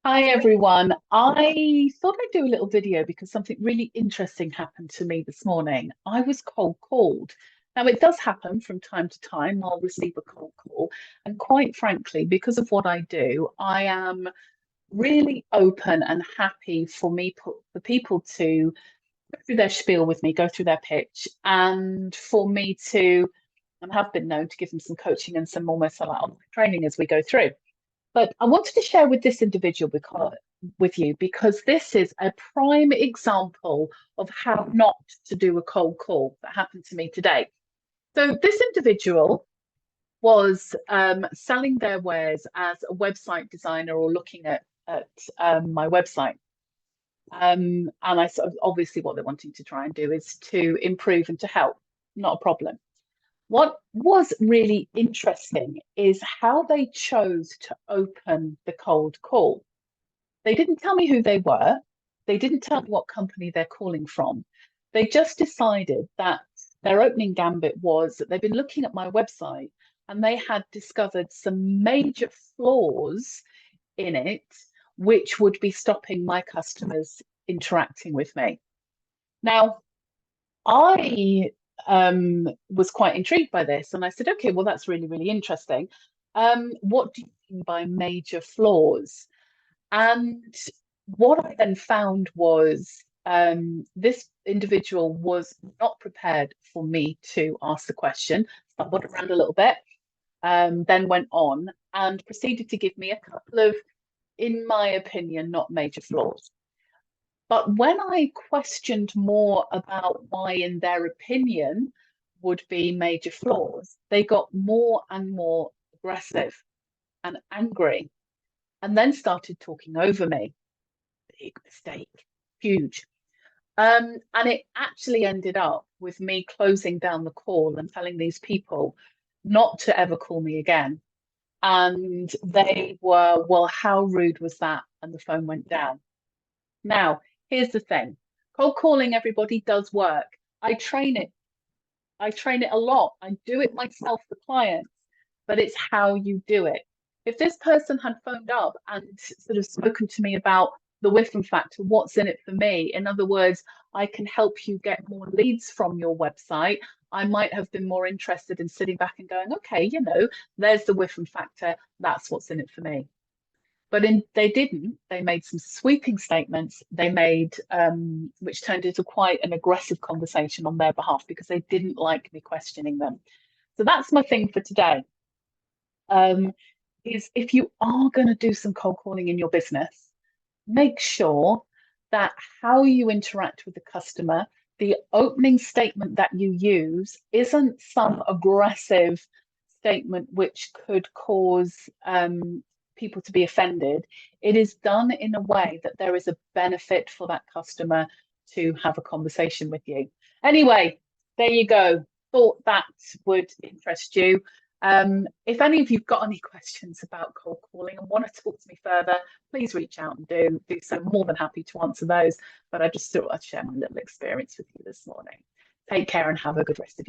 Hi everyone. I thought I'd do a little video because something really interesting happened to me this morning. I was cold called. Now, it does happen from time to time. I'll receive a cold call. And quite frankly, because of what I do, I am really open and happy for people to go through their spiel with me, go through their pitch, and for me to, and have been known to give them some coaching and some almost like online training as we go through. But I wanted to share with this individual with you because this is a prime example of how not to do a cold call that happened to me today. So this individual was selling their wares as a website designer or looking at my website. And I sort of obviously what they're wanting to try and do is to improve and to help, not a problem. What was really interesting is how they chose to open the cold call. They didn't tell me who they were. They didn't tell me what company they're calling from. They just decided that their opening gambit was that they've been looking at my website and they had discovered some major flaws in it, which would be stopping my customers interacting with me. Now, I was quite intrigued by this, and I said, okay, well, that's really, really interesting. What do you mean by major flaws? And what I then found was this individual was not prepared for me to ask the question. So I went around a little bit, then went on and proceeded to give me a couple of, in my opinion, not major flaws. But when I questioned more about why, in their opinion, would be major flaws, they got more and more aggressive and angry, and then started talking over me. Big mistake, huge. And it actually ended up with me closing down the call and telling these people not to ever call me again. And they were, well, how rude was that? And the phone went down. Now, here's the thing. Cold calling everybody does work. I train it. I train it a lot. I do it myself for clients, but it's how you do it. If this person had phoned up and sort of spoken to me about the Whiffen factor, what's in it for me? In other words, I can help you get more leads from your website. I might have been more interested in sitting back and going, okay, there's the Whiffen factor. That's what's in it for me. But they didn't. They made some sweeping statements. They made, which turned into quite an aggressive conversation on their behalf because they didn't like me questioning them. So that's my thing for today. Is if you are going to do some cold calling in your business, make sure that how you interact with the customer, the opening statement that you use isn't some aggressive statement which could cause people to be offended. It is done in a way that there is a benefit for that customer to have a conversation with you. Anyway, there you go. Thought that would interest you. If any of you've got any questions about cold calling and want to talk to me further, please reach out and do so. More than happy to answer those. But I just thought I'd share my little experience with you this morning. Take care and have a good rest of your